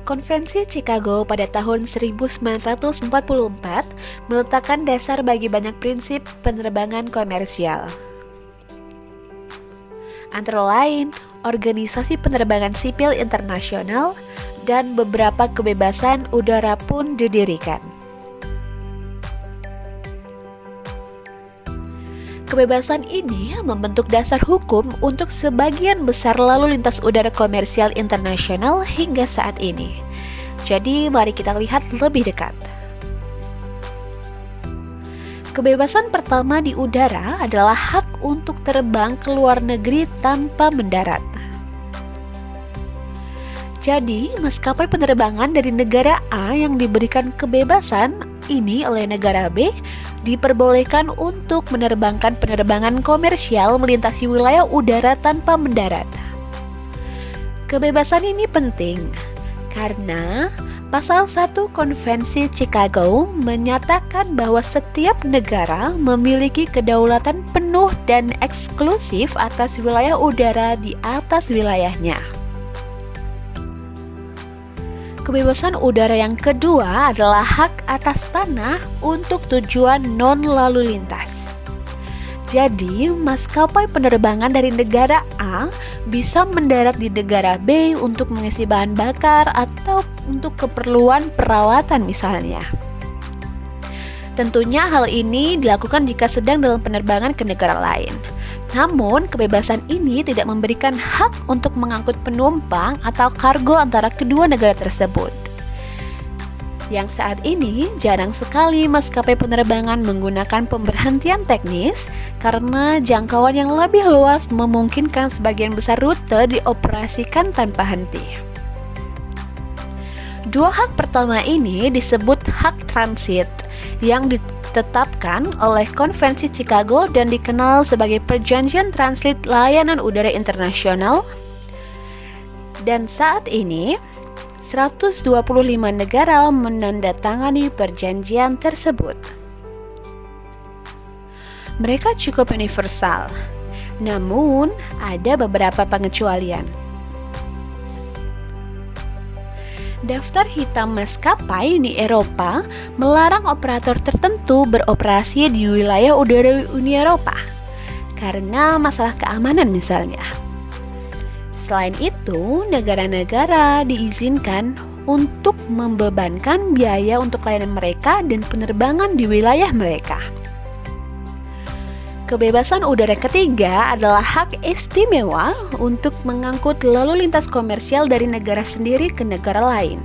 Konvensi Chicago pada tahun 1944 meletakkan dasar bagi banyak prinsip penerbangan komersial. Antara lain, organisasi penerbangan sipil internasional dan beberapa kebebasan udara pun didirikan. Kebebasan ini membentuk dasar hukum untuk sebagian besar lalu lintas udara komersial internasional hingga saat ini. Jadi, mari kita lihat lebih dekat. Kebebasan pertama di udara adalah hak untuk terbang ke luar negeri tanpa mendarat. Jadi, maskapai penerbangan dari negara A yang diberikan kebebasan ini oleh negara B diperbolehkan untuk menerbangkan penerbangan komersial melintasi wilayah udara tanpa mendarat. Kebebasan ini penting karena Pasal 1 Konvensi Chicago menyatakan bahwa setiap negara memiliki kedaulatan penuh dan eksklusif atas wilayah udara di atas wilayahnya. Kebebasan udara yang kedua adalah hak atas tanah untuk tujuan non-lalu lintas. Jadi, maskapai penerbangan dari negara A bisa mendarat di negara B untuk mengisi bahan bakar atau untuk keperluan perawatan misalnya. Tentunya hal ini dilakukan jika sedang dalam penerbangan ke negara lain. Namun, kebebasan ini tidak memberikan hak untuk mengangkut penumpang atau kargo antara kedua negara tersebut. Yang saat ini jarang sekali maskapai penerbangan menggunakan pemberhentian teknis karena jangkauan yang lebih luas memungkinkan sebagian besar rute dioperasikan tanpa henti. Dua hak pertama ini disebut hak transit yang ditetapkan oleh Konvensi Chicago dan dikenal sebagai Perjanjian Transit Layanan Udara Internasional. Dan saat ini 125 negara menandatangani perjanjian tersebut. Mereka cukup universal, namun ada beberapa pengecualian. Daftar hitam maskapai di Eropa melarang operator tertentu beroperasi di wilayah udara Uni Eropa karena masalah keamanan misalnya. Selain itu, negara-negara diizinkan untuk membebankan biaya untuk layanan mereka dan penerbangan di wilayah mereka. Kebebasan udara ketiga adalah hak istimewa untuk mengangkut lalu lintas komersial dari negara sendiri ke negara lain.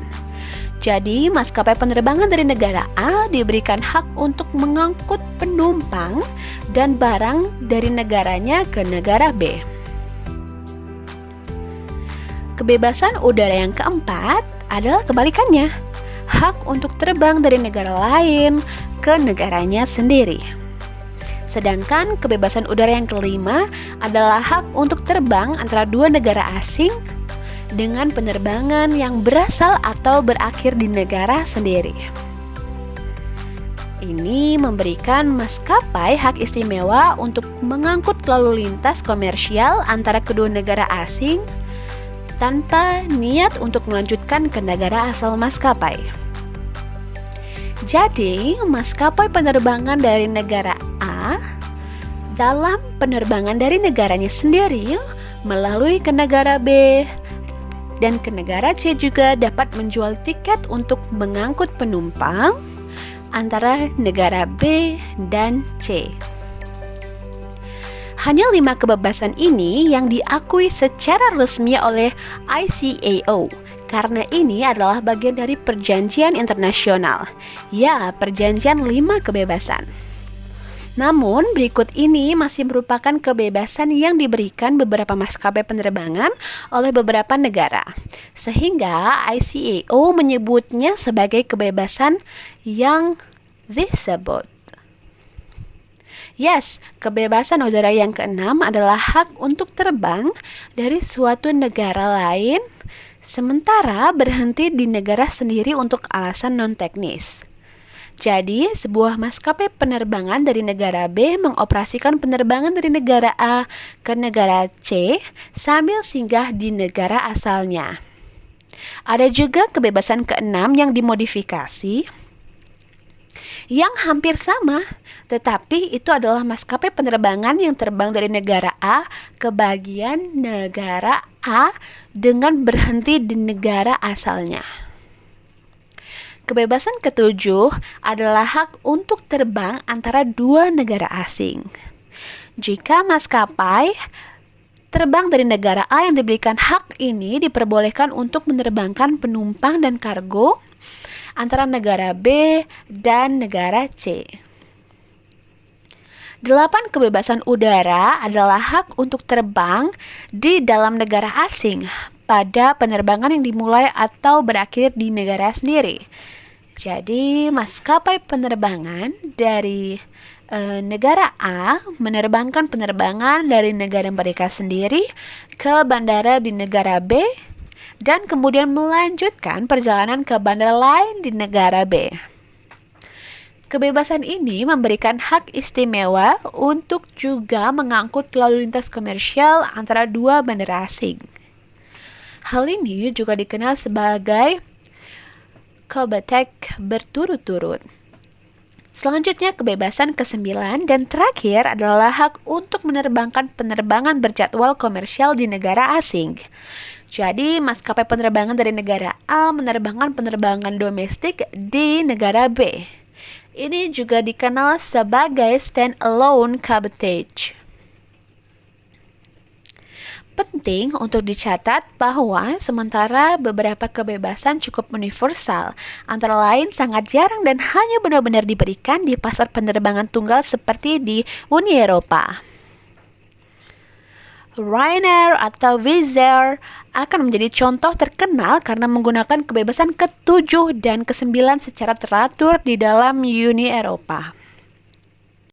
Jadi, maskapai penerbangan dari negara A diberikan hak untuk mengangkut penumpang dan barang dari negaranya ke negara B. Kebebasan udara yang keempat adalah kebalikannya, hak untuk terbang dari negara lain ke negaranya sendiri. Sedangkan kebebasan udara yang kelima adalah hak untuk terbang antara dua negara asing dengan penerbangan yang berasal atau berakhir di negara sendiri. Ini memberikan maskapai hak istimewa untuk mengangkut lalu lintas komersial antara kedua negara asing tanpa niat untuk melanjutkan ke negara asal maskapai. Jadi, maskapai penerbangan dari negara A dalam penerbangan dari negaranya sendiri melalui ke negara B dan ke negara C juga dapat menjual tiket untuk mengangkut penumpang antara negara B dan C. Hanya 5 kebebasan ini yang diakui secara resmi oleh ICAO, karena ini adalah bagian dari perjanjian internasional. Ya, perjanjian 5 kebebasan. Namun, berikut ini masih merupakan kebebasan yang diberikan beberapa maskapai penerbangan oleh beberapa negara, sehingga ICAO menyebutnya sebagai kebebasan yang disebut. Yes, kebebasan udara yang keenam adalah hak untuk terbang dari suatu negara lain sementara berhenti di negara sendiri untuk alasan non-teknis. Jadi, sebuah maskapai penerbangan dari negara B mengoperasikan penerbangan dari negara A ke negara C sambil singgah di negara asalnya. Ada juga kebebasan keenam yang dimodifikasi yang hampir sama, tetapi itu adalah maskapai penerbangan yang terbang dari negara A ke bagian negara A dengan berhenti di negara asalnya. Kebebasan ketujuh adalah hak untuk terbang antara dua negara asing. Jika maskapai terbang dari negara A yang diberikan hak ini diperbolehkan untuk menerbangkan penumpang dan kargo antara negara B dan negara C. 8. Kebebasan udara adalah hak untuk terbang di dalam negara asing pada penerbangan yang dimulai atau berakhir di negara sendiri. Jadi, maskapai penerbangan dari negara A menerbangkan penerbangan dari negara mereka sendiri ke bandara di negara B dan kemudian melanjutkan perjalanan ke bandara lain di negara B. Kebebasan ini memberikan hak istimewa untuk juga mengangkut lalu lintas komersial antara dua bandara asing. Hal ini juga dikenal sebagai Kobetek berturut-turut. Selanjutnya, kebebasan ke-9 dan terakhir adalah hak untuk menerbangkan penerbangan berjadwal komersial di negara asing. Jadi, maskapai penerbangan dari negara A menerbangkan penerbangan domestik di negara B. Ini juga dikenal sebagai stand-alone cabotage. Penting untuk dicatat bahwa sementara beberapa kebebasan cukup universal, antara lain sangat jarang dan hanya benar-benar diberikan di pasar penerbangan tunggal seperti di Uni Eropa. Ryanair atau Wizz Air akan menjadi contoh terkenal karena menggunakan kebebasan ke-7 dan ke-9 secara teratur di dalam Uni Eropa.